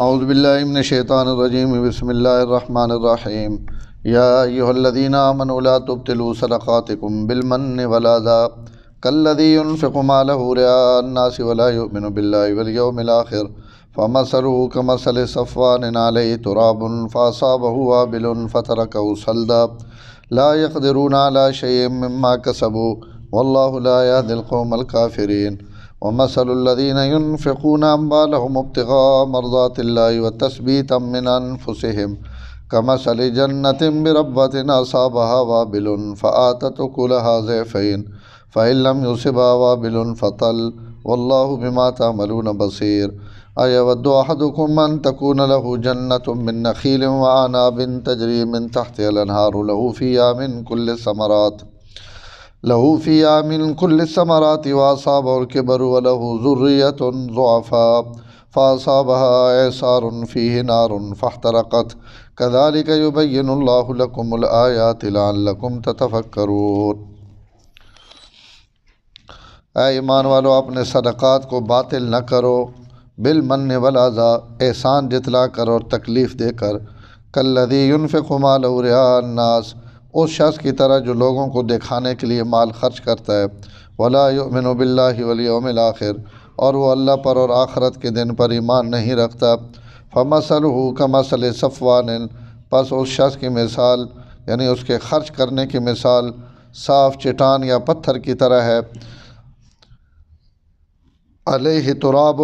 اعوذ باللہ من الشیطان الرجیم بسم اللہ الرحمن الرحیم یا ایہا الذین آمنوا لا تبطلوا صدقاتکم بالمن والأذى کالذی ينفق مالہ رئاء الناس ولا یؤمن باللہ والیوم الآخر فمثلہ کمثل صفوان علیہ تراب فأصابہ وابل فترکہ صلدا لا يقدرون علی شیء مما کسبوا واللہ لا یہدی القوم الکافرین ومثل الذین ينفقون اموالهم ابتغاء مرضات اللہ وتثبیتا من انفسهم کمثل جنۃ بربوۃ اصابها وابل فآتت اکلها ضعفین فإن لم يصبها وابل فطل واللہ بما تعملون بصیر ایود احدکم ان تکون له جنۃ من نخیل وعناب تجری من تحتها الانہار له فيها من كل الثمرات وأصابه الكبر وله ذرية ضعفاء فأصابها إعصار فيه نار فاحترقت كذلك يبين الله لكم الآيات لعلكم تتفكرون۔ اے ایمان والو، اپنے صدقات کو باطل نہ کرو، بالمن والأذى، احسان جتلا کر اور تکلیف دے کر، کالذی ينفق مالہ رئاء الناس، اس شخص کی طرح جو لوگوں کو دکھانے کے لیے مال خرچ کرتا ہے، ولا یؤمن باللہ والیوم الآخر، اور وہ اللہ پر اور آخرت کے دن پر ایمان نہیں رکھتا، فمثلہ کمثل صفوان، پس اس شخص کی مثال یعنی اس کے خرچ کرنے کی مثال صاف چٹان یا پتھر کی طرح ہے، علیہ تراب،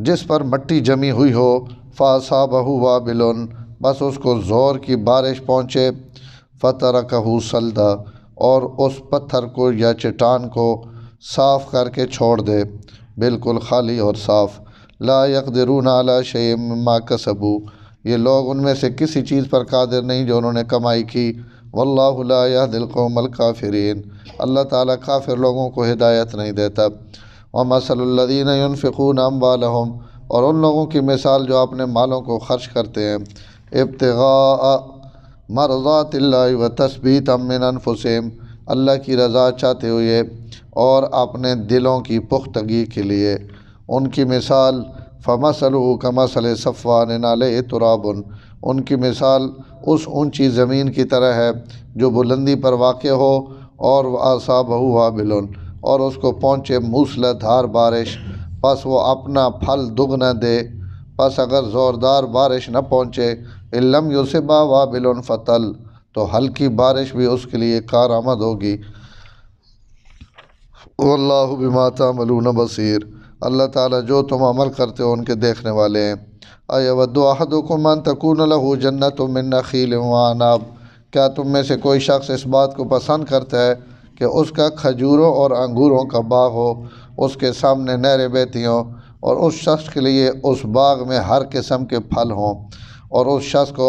جس پر مٹی جمی ہوئی ہو، فاصابہ وابل، بس اس کو زور کی بارش پہنچے، فترکہ صلدا، اور اس پتھر کو یا چٹان کو صاف کر کے چھوڑ دے، بالکل خالی اور صاف۔ لا یقدرون علی شیء مما کسبوا، یہ لوگ ان میں سے کسی چیز پر قادر نہیں جو انہوں نے کمائی کی، واللہ لا یہدی القوم الکافرین، اللہ تعالیٰ کافر لوگوں کو ہدایت نہیں دیتا۔ ومثل الذین ينفقون اموالهم، اور ان لوگوں کی مثال جو اپنے مالوں کو خرچ کرتے ہیں، ابتغاء مرضات اللہ وتثبیتا من انفسہم، اللہ کی رضا چاہتے ہوئے اور اپنے دلوں کی پختگی کے لیے، ان کی مثال فمثلہ کمثل صفوان علیہ تراب، ان کی مثال اس اونچی زمین کی طرح ہے جو بلندی پر واقع ہو، اور اصابہ وابل، اور اس کو پہنچے موسلا دھار بارش، پس وہ اپنا پھل دگنا دے، پس اگر زوردار بارش نہ پہنچے، ان لم یصبها وابل فطل، تو ہلکی بارش بھی اس کے لیے کارآمد ہوگی، واللہ بما تعملون بصیر، اللہ تعالیٰ جو تم عمل کرتے ہو ان کے دیکھنے والے ہیں۔ ایود احدکم ان تکون له جنۃ من نخیل وعناب، کیا تم میں سے کوئی شخص اس بات کو پسند کرتا ہے کہ اس کا کھجوروں اور انگوروں کا باغ ہو، اس کے سامنے نہریں بہتی ہوں، اور اس شخص کے لیے اس باغ میں ہر قسم کے پھل ہوں، اور اس شخص کو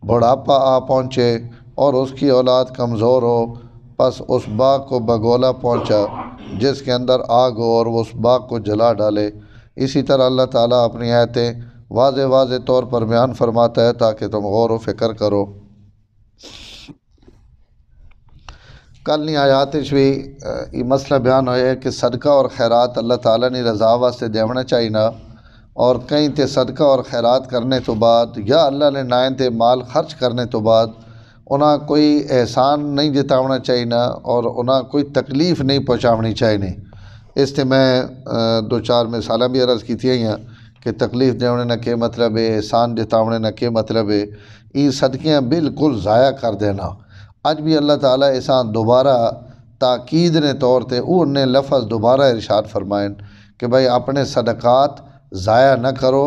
بڑھاپا آ پہنچے اور اس کی اولاد کمزور ہو، پس اس باغ کو بگولا پہنچا جس کے اندر آگ ہو اور وہ اس باغ کو جلا ڈالے۔ اسی طرح اللہ تعالیٰ اپنی آیتیں واضح طور پر بیان فرماتا ہے تاکہ تم غور و فکر کرو۔ کل نہیں آیات بھی یہ مسئلہ بیان ہویا ہے کہ صدقہ اور خیرات اللہ تعالیٰ نے رضا واسطے دیونا چاہیے نا، اور کہیں تے صدقہ اور خیرات کرنے تو بعد یا اللہ نے نائن تے مال خرچ کرنے تو بعد انہاں کوئی احسان نہیں جتاونا چاہیے نا، اور انہاں کوئی تکلیف نہیں پہنچاونی چاہیے نہیں۔ اس تے میں دو چار مثالیں بھی عرض کی تھی ہیں کہ تکلیف دیونے نہ کیا مطلب ہے، احسان جتاونے نہ کیا مطلب ہے، یہ صدقیاں بالکل ضائع کر دینا۔ اج بھی اللہ تعالیٰ احسان دوبارہ تاکید نے طور تے نے لفظ دوبارہ ارشاد فرمائیں کہ بھائی اپنے صدقات ضائع نہ کرو،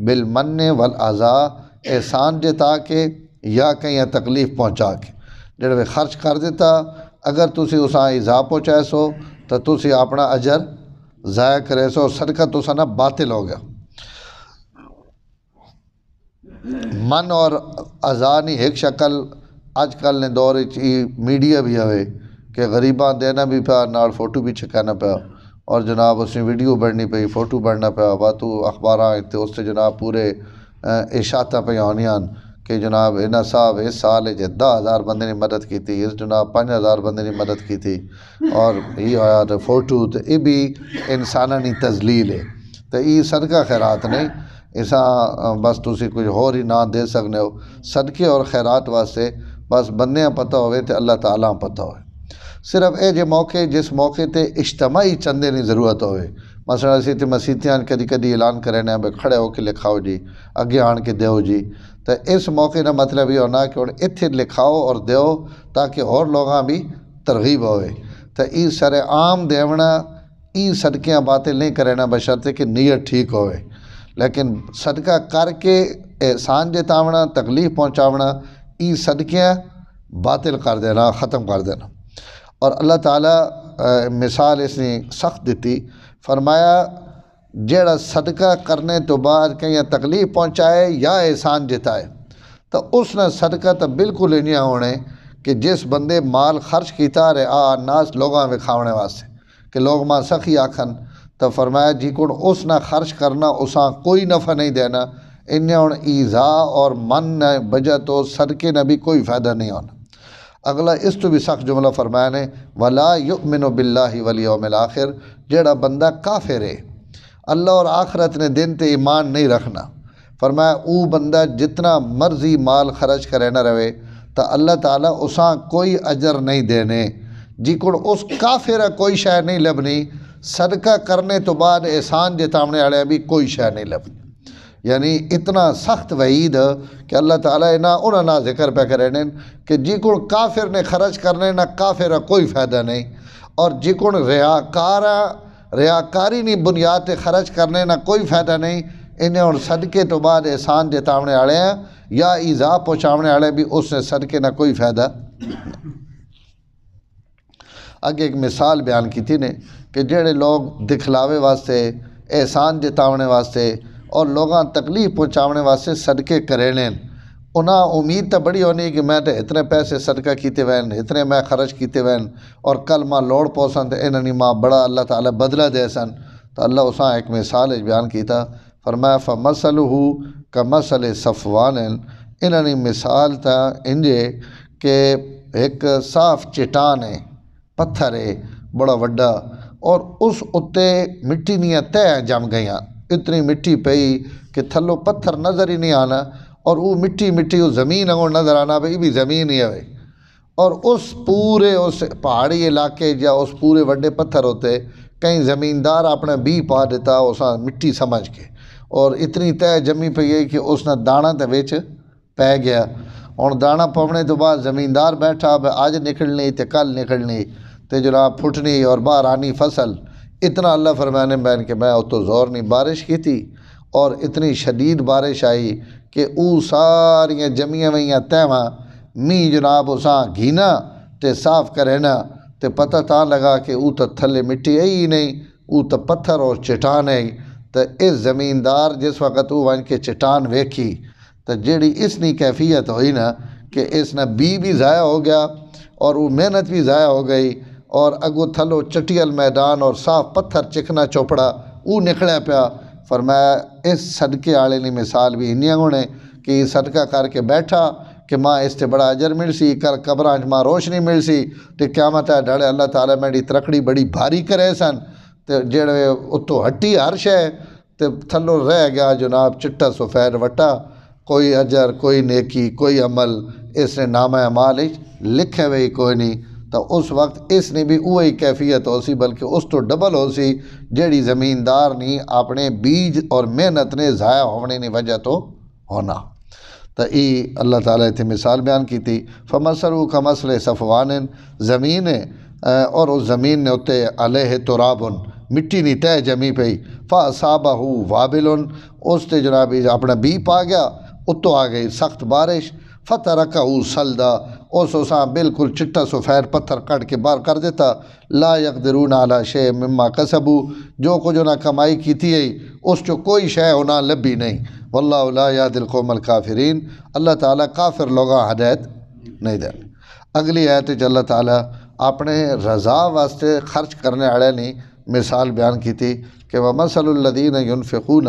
بالمن والأذى، احسان جتا کے یا کہیں تکلیف پہنچا کے، جڑے خرچ کر دیتا اگر تسی اساں ایذا پہنچائے سو تو تسی اپنا اجر ضائع کرے سو، صدقہ تسا نہ باطل ہو گیا۔ من اور اذانی ایک شکل اج کل نے دور میڈیا بھی ہوئے کہ غریباں دینا بھی پیا، نال فوٹو بھی چھکانا پیا، اور جناب اس نے ویڈیو بڑھنی پئی، فوٹو بڑھنا پیا، واتو اخباراں تے اس سے جناب پورے اشاعتاں پہ آنیاں کہ جناب انہاں صاحب اس سال 10,000 بندے نے مدد کی تھی، اس جناب 5,000 بندے نے مدد کی تھی، اور یہ ہویا تو فوٹو، تو یہ بھی انسانانی تذلیل ہے، تو یہ صدقہ خیرات نہیں، ایسا بس تسی کچھ ہور ہی نہ دے سکنے ہو صدقے اور خیرات واسطے بس بندیاں پتہ ہوئے تے اللہ تعالیٰ پتہ ہوئے صرف اے جے موقع جس موقع تے اجتماعی چندے نہیں ضرورت ہوئے مثلا اسی تے مسیتیاں کدی کدی اعلان کرنے بے کھڑے ہو کے لکھاؤ جی اگے آن کے دیو جی تو اس موقع کا مطلب یہ ہونا کہ اتھے لکھاؤ اور دیو تاکہ اور لوگاں بھی ترغیب ہوئے تو ای سر عام دیونا ای صدقیاں باتیں نہیں کرنا بشرطے کہ نیت ٹھیک ہوئے لیکن صدقہ کر کے احسان جتاونا تکلیف پہنچاونا ای صدقیاں باطل کر دینا ختم کر دینا اور اللہ تعالیٰ مثال اس نے سخت دیتی فرمایا جیڑا صدقہ کرنے تو بعد کہیں تکلیف پہنچائے یا احسان جتائے تو اس نے صدقہ تو بالکل ہی نہیں ہونے کہ جس بندے مال خرچ کیتا رہے ناس لوگاں وکھاونے واسطے کہ لوگ ماں سخی آکھن تو فرمایا جی کو اس نہ خرچ کرنا اساں کوئی نفع نہیں دینا انہیں ہوں ایزا اور من بجہ تو صدقے نہ بھی کوئی فائدہ نہیں ہونا اگلا اس تو بھی سخت جملہ فرمایا نے وَلَا يُؤْمِنُ بِاللَّهِ وَالْيَوْمِ الْآخِرِ جیڑا بندہ کافر ہے اللہ اور آخرت نے دن تے ایمان نہیں رکھنا فرمایا او بندہ جتنا مرضی مال خرچ کرے نہ رہے تو اللہ تعالیٰ اساں کوئی اجر نہیں دینے جی کو اس کافر کوئی شے نہیں لبنی صدقہ کرنے تو بعد احسان جتامنے والے بھی کوئی شے نہیں لبنی یعنی اتنا سخت وعید کہ اللہ تعالیٰ انہاں نہ ذکر پہ کریں کہ جی کو کافر نے خرچ کرنے نہ کافر کوئی فائدہ نہیں اور جی کو ریاکاری نہیں بنیاد تے خرچ کرنے نہ کوئی فائدہ نہیں انہیں اور صدقے تو بعد احسان جتاونے والے ہیں یا ایذا پہنچاونے والے بھی اس نے صدقے نہ کوئی فائدہ اگے ایک مثال بیان کی تھی نے کہ جڑے لوگ دکھلاوے واسطے احسان جتاونے واسطے اور لوگاں تکلیف پہنچاونے واسطے صدقے کرینے انہاں امید تو بڑی ہونی کہ میں تو اتنے پیسے صدقہ کیتے وین اتنے میں خرچ کیتے وین اور کل ماں لوڑ پوسن تو انہوں نے ماں بڑا اللہ تعالیٰ بدلہ دے سن تو اللہ اساں ایک مثال بیان کیتا فرمایا فَمَثَلُهُ كَمَثَلِ صَفْوَانٍ انہوں نے مثال تھا انجے کہ ایک صاف چٹان ہے پتھر ہے بڑا وڈا اور اس اتے مٹی نہیں تہ جم گئیاں اتنی مٹی پئی کہ تھلو پتھر نظر ہی نہیں آنا اور وہ مٹی وہ زمین اگر نظر آنا بھئی بھی زمین ہی ہے اور اس پورے اس پہاڑی علاقے یا اس پورے وڈے پتھر ہوتے کہیں زمیندار اپنا بی پا دیتا اساں مٹی سمجھ کے اور اتنی تہ جمی پئی ہے کہ اس نے دانا تے وچ پی گیا اور دانا پونے تو بعد زمیندار بیٹھا آج نکلنی تے کل نکلنی تے جناب پھٹنی اور باہر آنی فصل اتنا اللہ فرمانے بین کہ میں تو زور نہیں بارش کی تھی اور اتنی شدید بارش آئی کہ او ساریاں جمیاں ویاں تیواں می جناب اساں گھینا تے صاف کرینا تے پتہ تاں لگا کہ او تو تھلے مٹی ہے ہی نہیں او تو پتھر اور چٹان ہے تو اس زمیندار جس وقت او وان کے چٹان ویکھی تو جیڑی اس نی کیفیت ہوئی نا کہ اس نے بھی ضائع ہو گیا اور وہ محنت بھی ضائع ہو گئی اور اگو تھلو چٹیل میدان اور صاف پتھر چکنا چوپڑا وہ نکلیا پیا فرمایا اس صدقے والے نے مثال بھی انیاں ہونے کہ صدقہ کر کے بیٹھا کہ ماں اس سے بڑا اجر مل سی کل قبراں ماں روشنی مل سی تے قیامت ہے ڈڑے اللہ تعالیٰ میری ترکڑی بڑی بھاری کرے سن تے جڑے اتو ہٹی ہر شے تے تھلو رہ گیا جناب چٹا سفید وٹا کوئی اجر کوئی نیکی کوئی عمل اس نے نامہ اعمال لکھے ہوئے کوئی نہیں تو اس وقت اس نے بھی وہی کیفیت ہو سی بلکہ اس تو ڈبل ہو سی جیڑی زمیندار نہیں اپنے بیج اور محنت نے ضائع ہونے کی وجہ تو ہونا تو یہ اللہ تعالیٰ اتنے مثال بیان کی تھی فَمَثَلُهُ كَمَثَلِ صَفْوَانٍ زمین ہے اور اس زمین نے اتے علیہ ترابن مٹی نہیں تہ جمی پئی فَأَصَابَهُ وَابِلٌ اس تے جناب اپنا بی پا گیا اتو آ گئی سخت بارش فَتَرَكَهُ صَلْدًا اس اساں بالکل چٹا سفید پتھر کٹ کے باہر کر دیتا لا يقدرون على شيء مما كسبوا جو کچھ انہاں کمائی کی تھی اس جو کوئی شے انہاں لبھی نہیں واللہ لا يهدي القوم الكافرین اللہ تعالیٰ کافر لوگاں ہدایت نہیں دے اگلی آیت اللہ تعالیٰ اپنے رضا واسطے خرچ کرنے والے نے مثال بیان کی تھی کہ وَمَثَلُ الَّذِينَ يُنْفِقُونَ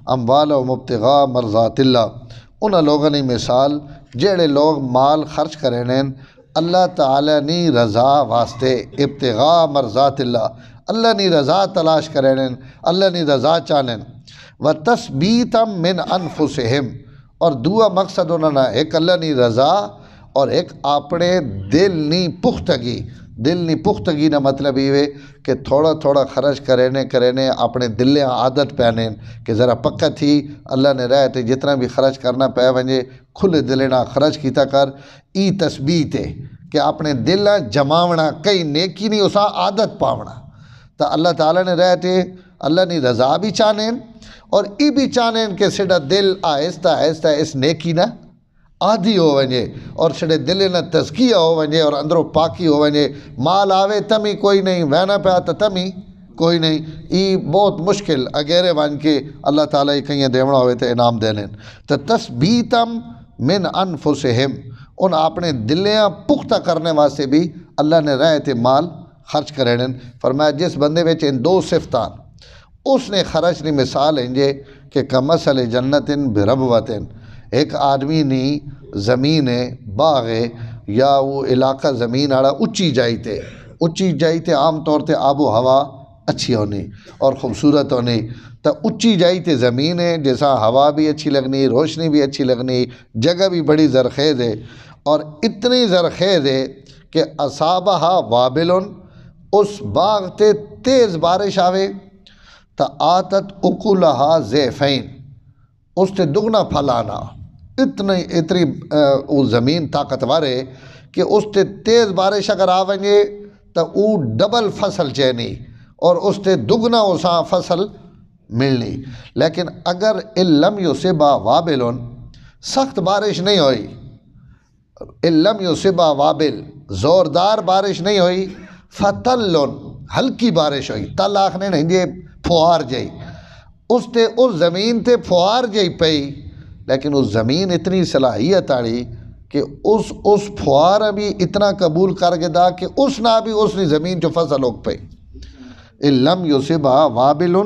أَمْوَالَهُمُ ابْتِغَاءَ مَرْضَاتِ اللَّهِ انہاں لوگوں نے مثال جڑے لوگ مال خرچ کریں اللہ تعالیٰ نی رضا واسطے ابتغاء مرضات اللہ اللہ نی رضا تلاش کریں اللہ نی رضا چاہیں وَتَثْبِيتًا مِّنْ أَنفُسِهِمْ اور دوسرا مقصد انہوں نے ایک اللہ نی رضا اور ایک اپنے دل نی پختگی. دل نی پختگی نا مطلب یہ کہ تھوڑا تھوڑا خرچ کرنے اپنے دلیں عادت پینے کہ ذرا پکا تھی اللہ نے رہے تے جتنا بھی خرچ کرنا پہ ونجے کھلے دلیں نہ خرچ کیتا کر. ای تثبیت ہے کہ اپنے دل جماونا کئی نیکی نہیں اسا عادت پاونا. تو اللہ تعالیٰ نے رہے تے اللہ نی رضا بھی چاہنے اور ای بھی چاہنے کہ سڈا دل آہستہ آہستہ اس نیکی نہ عادی ہو ونجے اور سڈے دل نہ تزکیہ ہو ونجے اور اندروں پاکی ہو ونجے. مال آوے تمی کوئی نہیں وہنا پہ آتا تمی کوئی نہیں. ای بہت مشکل اگیرے ون کے اللہ تعالیٰ کہیں دیونا ہوئے تھے انعام دینے. تو تثبیتم من انفسہم ان اپنے دلیاں پختہ کرنے واسطے بھی اللہ نے رہے تھے مال خرچ کریں. فرمایا جس بندے وچ ان دو صفتان اس نے خرچ نی مثال انجے کہ کمثل جنت بربوۃ. ایک آدمی نی زمین باغ یا وہ علاقہ زمین آڑا اچھی جائی تے عام طور تے آب و ہوا اچھی ہونی اور خوبصورت ہونی. تو اچھی جائی تے زمین ہے جیسا ہوا بھی اچھی لگنی روشنی بھی اچھی لگنی جگہ بھی بڑی زرخیز ہے اور اتنی زرخیز ہے کہ اصابہا وابل اس باغ تے تیز بارش آوے تا آتت اکلہا ضعفین اس تے دگنا پھل آنا. اتنی وہ زمین طاقتور ہے کہ اس تے تیز بارش اگر آونگے تو وہ ڈبل فصل چینی اور اس تے دگنا اساں فصل ملنی. لیکن اگر علم یصبا وابل سخت بارش نہیں ہوئی علم یصبا وابل زوردار بارش نہیں ہوئی فتل ہلکی بارش ہوئی تل آخنے نہیں یہ پھوار جائی اس زمین تے پھوار جائی پئی لیکن اس زمین اتنی صلاحیت آڑی کہ اس پھوار بھی اتنا قبول کر کے دا کہ اس نہ بھی اس نے زمین جو فصل ہوگ پئی. علم یصبا وابل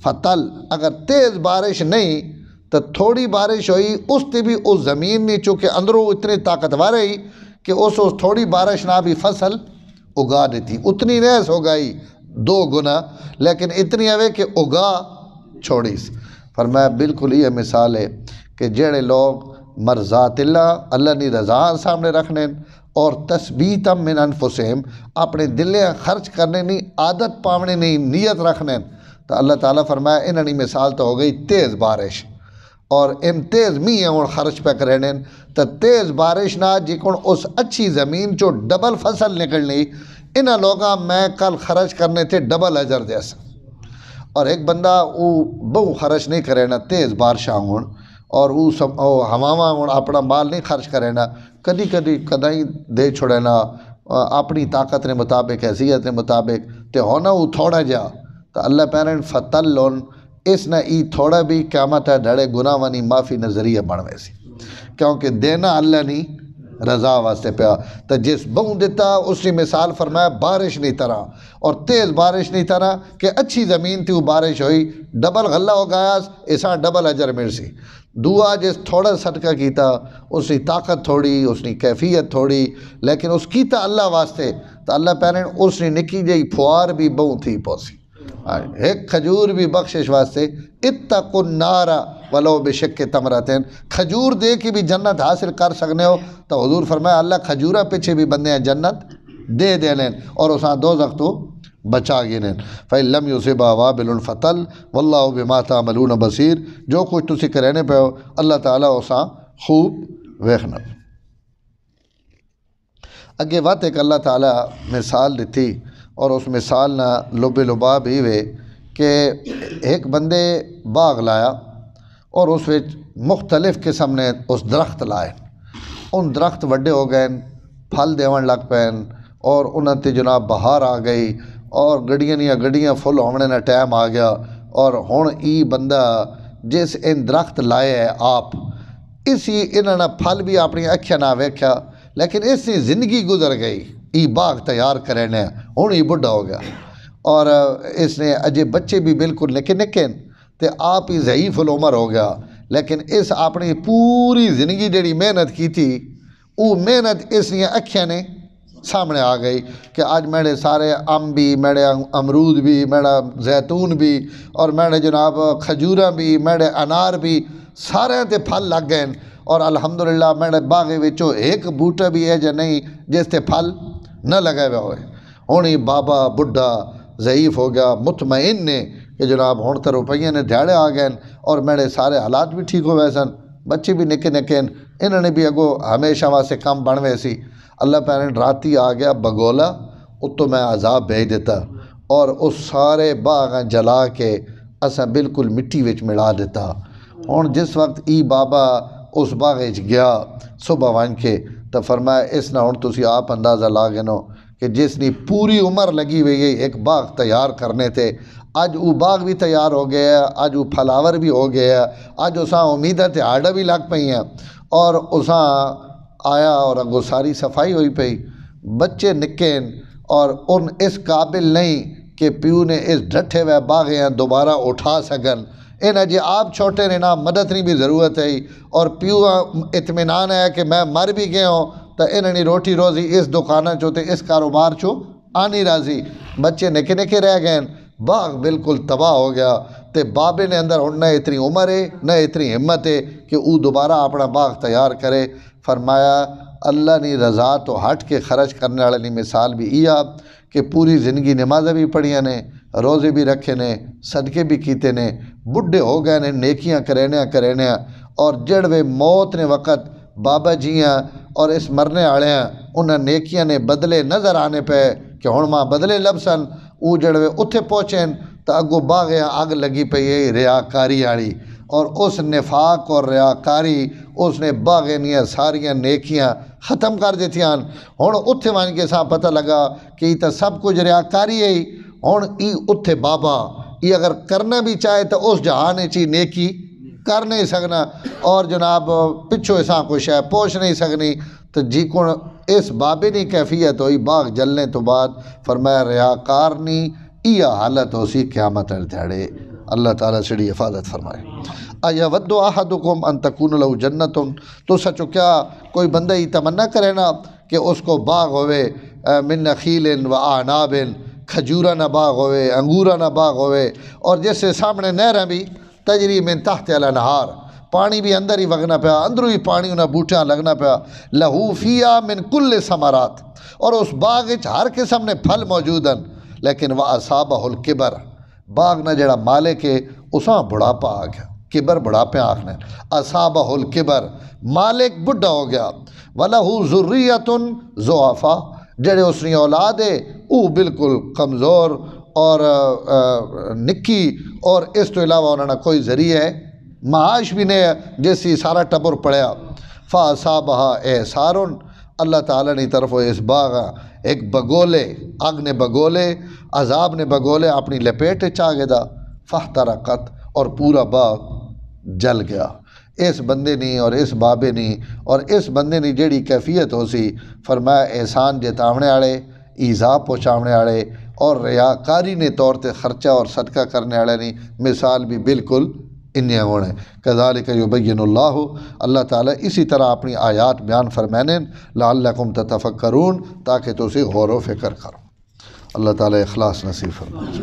فتل اگر تیز بارش نہیں تو تھوڑی بارش ہوئی اس تے بھی اس زمین نے چونکہ اندروں اتنی طاقتور ہے کہ اس تھوڑی بارش نہ بھی فصل اگا دیتی. اتنی نیس ہو گئی 2 گنا لیکن اتنی ہوئے کہ اگا چھوڑیس. فرمایا بالکل یہ مثال ہے کہ جڑے لوگ مرضات اللہ نی رضا سامنے رکھنے اور تثبیتم من انفسہم اپنے دلیں خرچ کرنے نی عادت پاونے نی نیت رکھنے تو اللہ تعالیٰ فرمایا انہوں مثال تو ہو گئی تیز بارش اور ان تیز میاں خرچ پہ کرنے تو تیز بارش نہ جکن اس اچھی زمین جو ڈبل فصل نکلنی انہاں لوگاں میں کل خرچ کرنے تھے ڈبل اجر جیسا. اور ایک بندہ وہ بہو خرچ نہیں کرے نا تیز بارشاں ہون اور وہ سب ہواواں ہون اپنا مال نہیں خرچ کرے نا کدیں دے چھوڑے نا اپنی طاقت نے مطابق حیثیت نے مطابق تے ہونا وہ تھوڑا جا تو اللہ پہنن فتل لون اس نہ ای تھوڑا بھی قیامت ہے ڈڑے گناہ وانی معافی نظریہ بنوے سی کیونکہ دینا اللہ نہیں رضا واسطے پیا. تو جس بہوں دیتا اس نے مثال فرمایا بارش نہیں طرح اور تیز بارش نہیں طرح کہ اچھی زمین تھی وہ بارش ہوئی ڈبل غلہ ہو گیا ایسا ڈبل اجر مل سی. دعا جس تھوڑا صدقہ کیتا اس کی طاقت تھوڑی اس کی کیفیت تھوڑی لیکن اس کیتا اللہ واسطے تو اللہ پہنے اس نے نکی جئی پھوار بھی بہوں تھی پوسی. ایک کھجور بھی بخشش واسطے اتقوا النار ولو بشق تمرتین کھجور دے کے بھی جنت حاصل کر سکنے ہو تو حضور فرمایا اللہ کھجورہ پیچھے بھی بندے ہیں جنت دے دینیں اور اساں دوزخ تو بچا گینیں. فَإِن لَمْ يُصِبْهَا وَابِلٌ فَتَلْ وَاللَّهُ بِمَا تَعْمَلُونَ بَصِيرٌ جو کچھ تسی کرنے پہ ہو اللہ تعالیٰ اساں خوب ویکھنا. اگے وقت ایک اللہ تعالیٰ مثال دیتی اور اس مثال نہ لب لباب ہی وے کہ ایک بندے باغ لایا اور اس وچ مختلف قسم نے اس درخت لائے. ان درخت وڈے ہو گئے پھل دیون لگ پین اور انہاں تے جناب بہار آ گئی اور گڈیاں فل ہونے نہ ٹائم آ گیا اور ہن ای بندہ جس ان درخت لائے ہے آپ اسی انہاں پھل بھی اپنی اکھیاں نہ ویکھیا لیکن اس کی زندگی گزر گئی. ای باغ تیار کرنے ہوں ہی بڑھا ہو گیا اور اس نے اجے بچے بھی بالکل نکے تے آپ ہی ضعیف العمر ہو گیا لیکن اس اپنی پوری زندگی جڑی محنت کی تھی وہ محنت اس نے اکھیاں نے سامنے آ گئی کہ آج میرے سارے ام بھی، میرے امرود بھی، میرا زیتون بھی، اور میرے جناب کھجوراں بھی، میرے انار بھی، سارے تے پھل لگ گئے، اور الحمدللہ میرے باغے وچوں ایک بوٹا بھی ہے جا نہیں جس تے پھل نہ لگے ہوئے ہوئے۔ ہوں ہی بابا بڈھا ضعیف ہو گیا، مطمئن نے کہ جناب ہوں تو روپیے نے دیہڑے آ گئے، اور میرے سارے حالات بھی ٹھیک ہوئے سن، بچے بھی نکے نکے، انہوں نے بھی اگو ہمیشہ واسطے کم بنوے سی۔ اللہ پہنے راتی آ گیا بگولا، اتو میں عذاب بھیج دیتا، اور اس سارے باغ جلا کے اساں بالکل مٹی وچ ملا دیتا۔ ہوں جس وقت ای بابا اس باغ گیا صبح ون کے تو فرمایا اس نہ ہوں تسی آپ اندازہ لا گنو کہ جس نے پوری عمر لگی ہوئی ہے ایک باغ تیار کرنے تھے، اج وہ باغ بھی تیار ہو گیا ہے، اج وہ پھلاور بھی ہو گیا ہے، اج اساں امیدیں تے آڑا بھی لگ پئی ہیں، اور اساں آیا اور اگو ساری صفائی ہوئی پئی، بچے نکین اور ان اس قابل نہیں کہ پیو نے اس ڈٹھے ہوئے باغیاں دوبارہ اٹھا سکن، انہیں جی آپ چھوٹے نے نا مدد نہیں بھی ضرورت ہے، اور پیو اطمینان ہے کہ میں مر بھی گیا ہوں تو انہیں نہیں روٹی روزی اس دکانہ چو تے اس کاروبار چو آنی راضی، بچے نکے نکے رہ گئے، باغ بالکل تباہ ہو گیا، تے بابے نے اندر ہن نہ اتنی عمر ہے نہ اتنی ہمت ہے کہ وہ دوبارہ اپنا باغ تیار کرے۔ فرمایا اللہ نے رضا تو ہٹ کے خرچ کرنے والے مثال بھی یہ کہ پوری زندگی نمازیں بھی پڑھیاں نے، روزے بھی رکھے نے، صدقے بھی کیتے نے، بڈھے ہو گئے نے نیکیاں کرینیاں، اور جڑوے موت نے وقت بابا جیاں اور اس مرنے والے ہیں انہاں نیکیاں نے بدلے نظر آنے پہ کہ ہن ماں بدلے لبسن، وہ جڑوے اتھے پہنچیں تو اگو باغے اگ لگی پئی ہے ریاکاری والی، اور اس نفاق اور ریاکاری اس نے باغے نیاں ساریاں نیکیاں ختم کر دیتیاں۔ ہن اتھے ون کے ساں پتہ لگا کہ یہ تو سب کچھ ریاکاری ہے، ہن ای اتھے بابا یہ اگر کرنا بھی چاہے تو اس جہان چی نیکی کر نہیں سکنا، اور جناب پچھو اساں کوئی شے پوچھ نہیں سکنی، تو جی کون اس بابے نی کیفیت ہوئی باغ جلنے تو بعد فرمایا ریاکار نی یہ حالت ہو سی قیامت دیہڑے۔ اللہ تعالیٰ سڑی حفاظت فرمائے۔ اَیَوَدُّ أَحَدُكُمْ أَن تَكُونَ لَهُ جَنَّةٌ، تو سچو کیا کوئی بندہ ہی تمنا کرے نا کہ اس کو باغ ہوئے من نخیل و اعناب، کھجورہ نہ باغ ہوئے، انگورہ نہ باغ ہوئے، اور جیسے سامنے نہریں بھی تجری من تحت الانہار، پانی بھی اندر ہی وگنا پیا، اندروں ہی پانی انہیں بوٹیاں لگنا پیا، لہو فیہا من کل ثمرات، اور اس باغ ہر قسم نے پھل موجود ہیں، لیکن وَأَصَابَهُ الْكِبَرُ، باغ نہ جڑا مالک ہے اساں بڑھاپا آ گیا، کبر بڑھاپے آکھنے، اصابہ الکبر، مالک بڈھا ہو گیا، وَلَهُ ذُرِّيَّةٌ ضُعَفَاء، جڑے اس نے اولاد ہے وہ بالکل کمزور اور نکی، اور اس تو علاوہ انہوں نے کوئی ذریعہ ہے معاش بھی نہیں جیسی سارا ٹبر پڑیا، فَأَصَابَهَا إِعْصَارٌ، اللہ تعالیٰ نے طرف اس باغ ایک بگولے، آگ نے بگولے، عذاب نے بگولے اپنی لپیٹ چاہ گیا، فاحترقت، اور پورا باغ جل گیا۔ اس بندے نے اور اس بابے نے اور اس بندے نے جیڑی کیفیت ہو سی، فرمایا احسان جتاونے والے، ایذا پہنچاونے والے، اور ریاکاری نے طور تے خرچہ اور صدقہ کرنے والے نے مثال بھی بالکل انہیں ہونے۔ کذالک یبین اللہ، اللہ تعالیٰ اسی طرح اپنی آیات بیان فرمانے لعلکم تتفکرون، تاکہ تو اسے غور و فکر کرو۔ اللہ تعالیٰ اخلاص نصیب فرمائے۔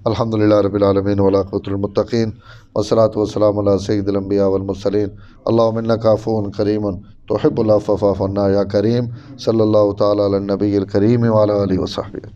الحمدللہ رب العالمین والعاقبۃ للمتقین، والصلاۃ والسلام علی سید الانبیاء والمرسلین، اللہم انک عفو کریم تحب العفو فاعف عنا یا کریم، صلی اللہ تعالیٰ علی النبی الکریم وعلی آلہ وصحبہ۔